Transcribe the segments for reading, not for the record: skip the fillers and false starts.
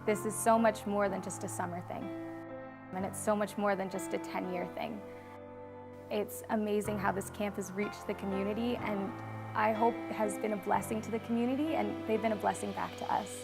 This is so much more than just a summer thing, and it's so much more than just a 10-year thing. It's amazing how this camp has reached the community, and I hope has been a blessing to the community, and they've been a blessing back to us.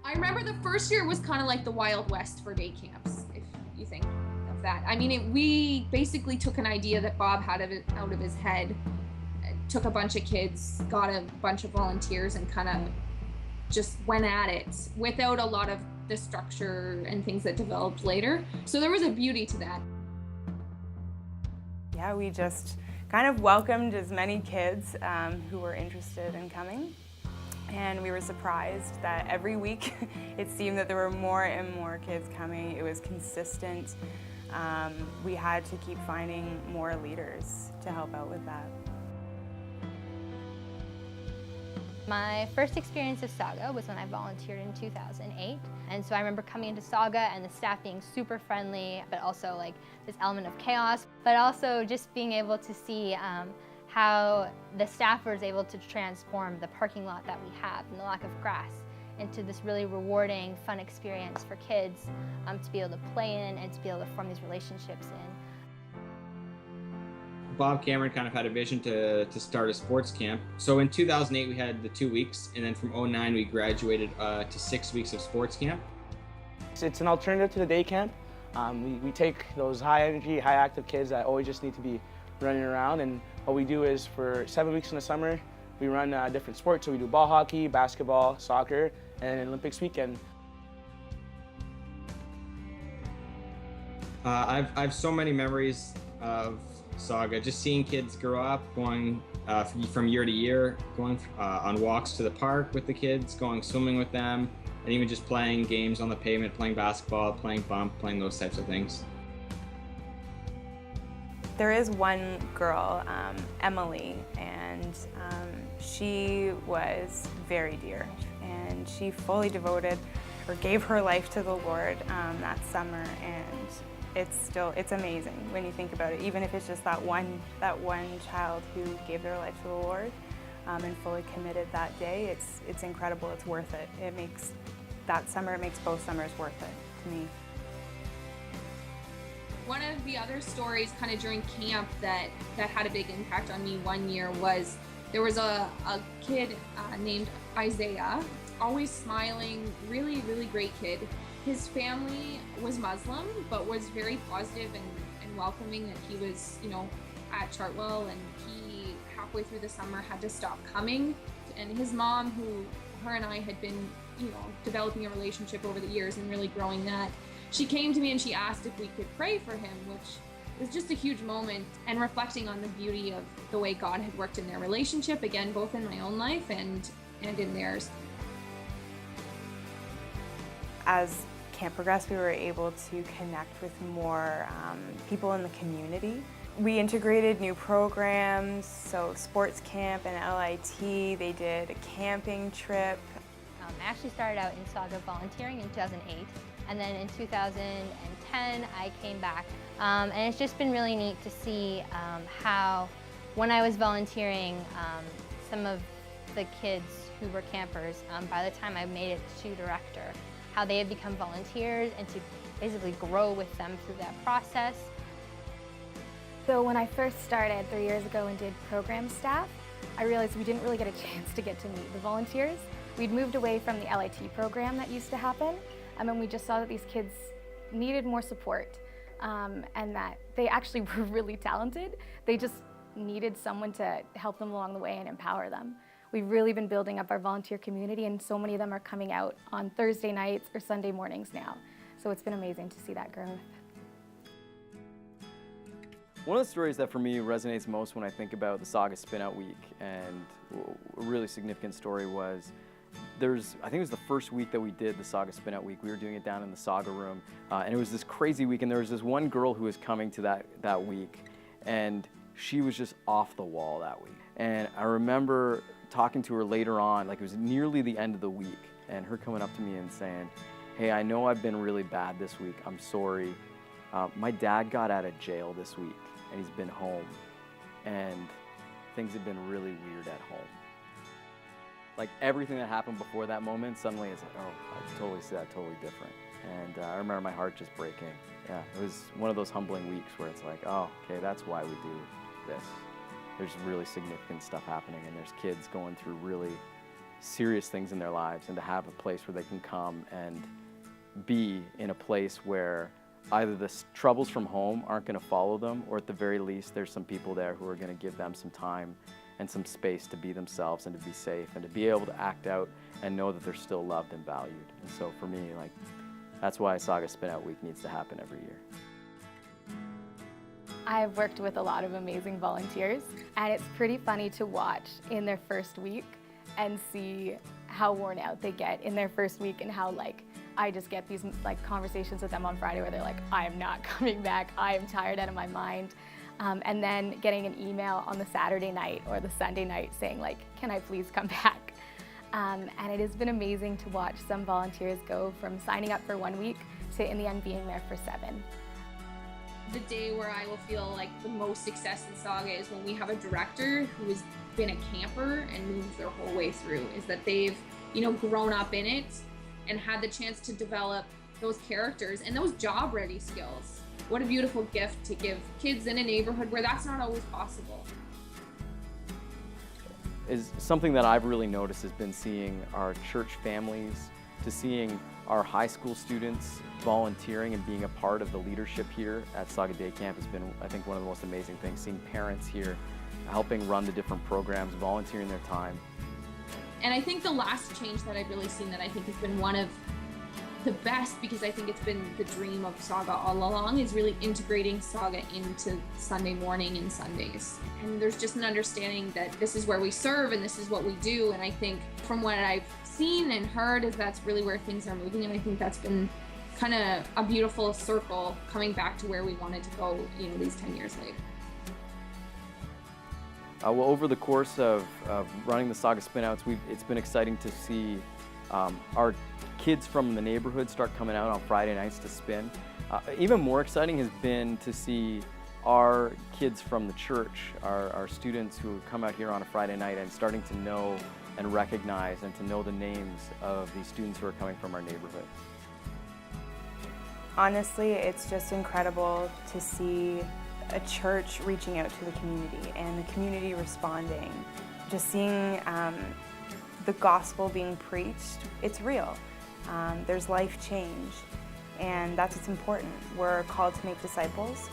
I remember the first year was kind of like the Wild West for day camps, if you think of that. I mean, we basically took an idea that Bob had out of his head, took a bunch of kids, got a bunch of volunteers, and kind of just went at it without a lot of the structure and things that developed later. So there was a beauty to that. Yeah, we just kind of welcomed as many kids who were interested in coming. And we were surprised that every week it seemed that there were more and more kids coming. It was consistent. We had to keep finding more leaders to help out with that. My first experience of Saga was when I volunteered in 2008. And so I remember coming into Saga and the staff being super friendly, but also like this element of chaos, but also just being able to see how the staff was able to transform the parking lot that we have and the lack of grass into this really rewarding, fun experience for kids to be able to play in and to be able to form these relationships in. Bob Cameron kind of had a vision to start a sports camp. So in 2008 we had the 2 weeks, and then from 2009 we graduated to 6 weeks of sports camp. It's an alternative to the day camp. We take those high energy, high active kids that always just need to be running around, and what we do is for 7 weeks in the summer, we run different sports. So we do ball hockey, basketball, soccer, and an Olympics weekend. I've so many memories of Saga, just seeing kids grow up, going from year to year, going on walks to the park with the kids, going swimming with them, and even just playing games on the pavement, playing basketball, playing bump, playing those types of things. There is one girl, Emily, and she was very dear, and she fully devoted or gave her life to the Lord that summer, and it's amazing when you think about it. Even if it's just that one child who gave their life to the Lord and fully committed that day, it's incredible. It's worth it. It makes both summers worth it to me. One of the other stories kind of during camp that had a big impact on me one year was there was a kid named Isaiah, always smiling, really, really great kid. His family was Muslim, but was very positive and welcoming that he was, at Chartwell, and he, halfway through the summer, had to stop coming. And his mom, her and I had been, developing a relationship over the years and really growing that, she came to me and she asked if we could pray for him, which was just a huge moment, and reflecting on the beauty of the way God had worked in their relationship, again, both in my own life and in theirs. As camp progressed, we were able to connect with more people in the community. We integrated new programs, so sports camp and LIT, they did a camping trip. I actually started out in Saga volunteering in 2008, and then in 2010 I came back. And it's just been really neat to see how, when I was volunteering, some of the kids who were campers, by the time I made it to director, how they had become volunteers and to basically grow with them through that process. So when I first started 3 years ago and did program staff, I realized we didn't really get a chance to get to meet the volunteers. We'd moved away from the LIT program that used to happen, and we just saw that these kids needed more support, and that they actually were really talented. They just needed someone to help them along the way and empower them. We've really been building up our volunteer community, and so many of them are coming out on Thursday nights or Sunday mornings now. So it's been amazing to see that growth. One of the stories that for me resonates most when I think about the Saga Spin-Out Week, and a really significant story was, I think it was the first week that we did the Saga Spin-Out Week. We were doing it down in the Saga room, and it was this crazy week, and there was this one girl who was coming to that week, and she was just off the wall that week. And I remember talking to her later on, like it was nearly the end of the week, and her coming up to me and saying, "Hey, I know I've been really bad this week. I'm sorry. My dad got out of jail this week, and he's been home, and things have been really weird at home." Like everything that happened before that moment, suddenly it's like, oh, I totally see that totally different. And I remember my heart just breaking. Yeah, it was one of those humbling weeks where it's like, oh, okay, that's why we do this. There's really significant stuff happening, and there's kids going through really serious things in their lives, and to have a place where they can come and be in a place where either the troubles from home aren't going to follow them, or at the very least there's some people there who are going to give them some time and some space to be themselves and to be safe and to be able to act out and know that they're still loved and valued. And so for me, like, that's why Saga Spin Out Week needs to happen every year. I've worked with a lot of amazing volunteers, and it's pretty funny to watch in their first week and see how worn out they get in their first week, and how like I just get these like conversations with them on Friday where they're like, I am not coming back, I am tired out of my mind. And then getting an email on the Saturday night or the Sunday night saying like, can I please come back? And it has been amazing to watch some volunteers go from signing up for 1 week to in the end being there for 7. The day where I will feel like the most success in Saga is when we have a director who has been a camper and moved their whole way through, is that they've, you know, grown up in it and had the chance to develop those characters and those job ready skills. What a beautiful gift to give kids in a neighborhood where that's not always possible. Is something that I've really noticed has been seeing our church families, to seeing our high school students volunteering and being a part of the leadership here at Saga Day Camp has been, I think, one of the most amazing things. Seeing parents here helping run the different programs, volunteering their time. And I think the last change that I've really seen that I think has been one of the best, because I think it's been the dream of Saga all along, is really integrating Saga into Sunday morning and Sundays. And there's just an understanding that this is where we serve and this is what we do. And I think from what I've seen and heard is that's really where things are moving. And I think that's been kind of a beautiful circle coming back to where we wanted to go, you know, these 10 years later. Well, over the course of running the Saga Spinouts, it's been exciting to see our kids from the neighborhood start coming out on Friday nights to spin. Even more exciting has been to see our kids from the church, our students who come out here on a Friday night and starting to know and recognize and to know the names of these students who are coming from our neighborhood. Honestly, it's just incredible to see a church reaching out to the community and the community responding. Just seeing the gospel being preached, it's real. There's life change, and that's what's important. We're called to make disciples,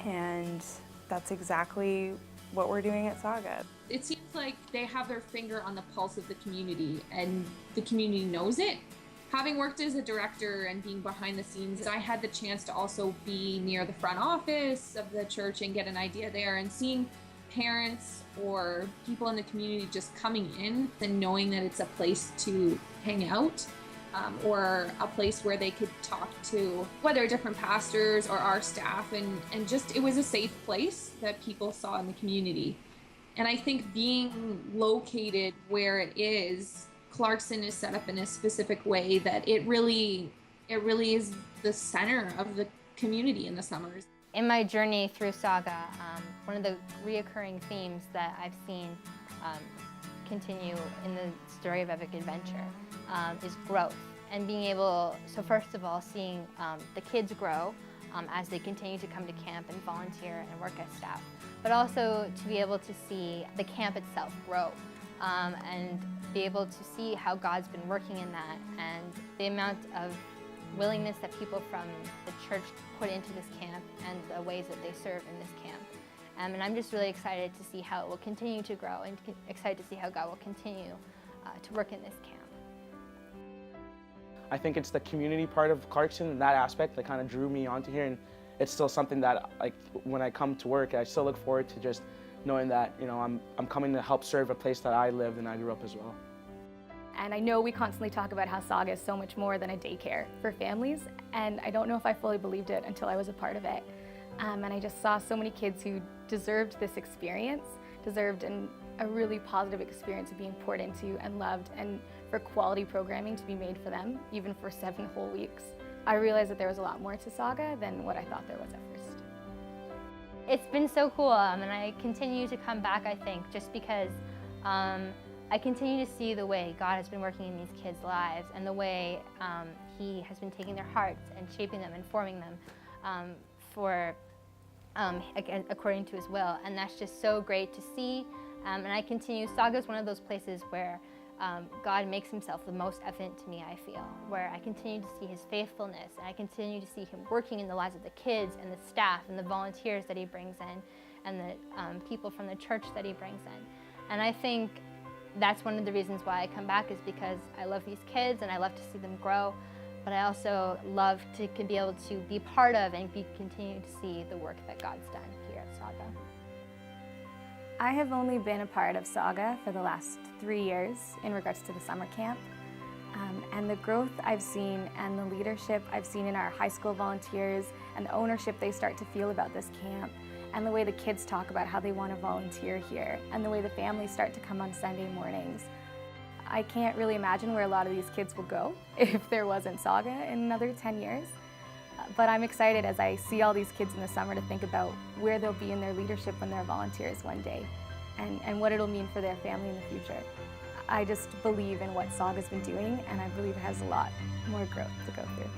and that's exactly what we're doing at Saga. It seems like they have their finger on the pulse of the community, and the community knows it. Having worked as a director and being behind the scenes, I had the chance to also be near the front office of the church and get an idea there, and seeing parents or people in the community just coming in and knowing that it's a place to hang out, or a place where they could talk to whether different pastors or our staff, and just it was a safe place that people saw in the community. And I think being located where it is, Clarkson is set up in a specific way that it really is the center of the community in the summers. In my journey through Saga, one of the reoccurring themes that I've seen continue in the story of Epic Adventure is growth. And being able, so first of all, seeing the kids grow as they continue to come to camp and volunteer and work as staff, but also to be able to see the camp itself grow and be able to see how God's been working in that, and the amount of willingness that people from the church put into this camp and the ways that they serve in this camp. And I'm just really excited to see how it will continue to grow, and excited to see how God will continue to work in this camp. I think it's the community part of Clarkson and that aspect that kind of drew me onto here, and it's still something that, like, when I come to work, I still look forward to just knowing that, you know, I'm coming to help serve a place that I lived and I grew up as well. And I know we constantly talk about how Saga is so much more than a daycare for families, and I don't know if I fully believed it until I was a part of it. And I just saw so many kids who deserved this experience, deserved an a really positive experience of being poured into and loved, and for quality programming to be made for them, even for 7 whole weeks. I realized that there was a lot more to Saga than what I thought there was at first. It's been so cool, and I continue to come back, I think, just because I continue to see the way God has been working in these kids' lives and the way He has been taking their hearts and shaping them and forming them again, according to His will. And that's just so great to see. And I continue, Saga is one of those places where God makes Himself the most evident to me, I feel, where I continue to see His faithfulness, and I continue to see Him working in the lives of the kids and the staff and the volunteers that He brings in, and the people from the church that He brings in. And I think that's one of the reasons why I come back, is because I love these kids and I love to see them grow, but I also love to be able to be part of and continue to see the work that God's done here at Saga. I have only been a part of Saga for the last 3 years in regards to the summer camp. And the growth I've seen and the leadership I've seen in our high school volunteers and the ownership they start to feel about this camp, and the way the kids talk about how they want to volunteer here, and the way the families start to come on Sunday mornings. I can't really imagine where a lot of these kids will go if there wasn't Saga in another 10 years. But I'm excited as I see all these kids in the summer to think about where they'll be in their leadership when they're volunteers one day, and what it'll mean for their family in the future. I just believe in what Saga's been doing, and I believe it has a lot more growth to go through.